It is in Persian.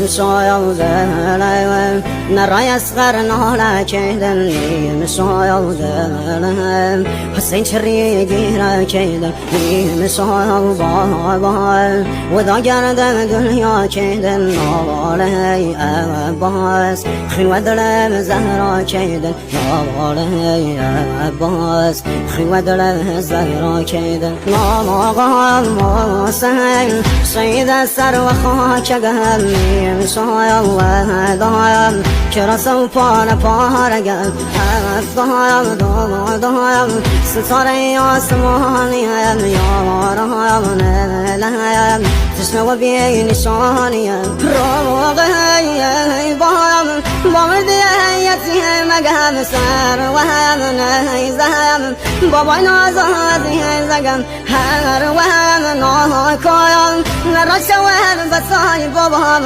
مسايا زلم نراي أصغر نهلا كيدن مسايا زلم حسين شري جيرا كيدن مسايا بابا وذا جرد دنيا كيدن نوالي أباس خين ودلم زهرا كيدن نوالي أباس خين ودلم زهرا كيدن نوالي سهل سيد السر وخاك قلبي مسايا وهدايا كرسو فانا فارقا هفايا ضايا ستاري آسماني يا ورايا نلايا تسمع بي نشاني روغي بايا بامردي هيتي مقام سر وهم نهيزم بابا نازادي زقم هر وهم ناكايا نرشوه بساي بابا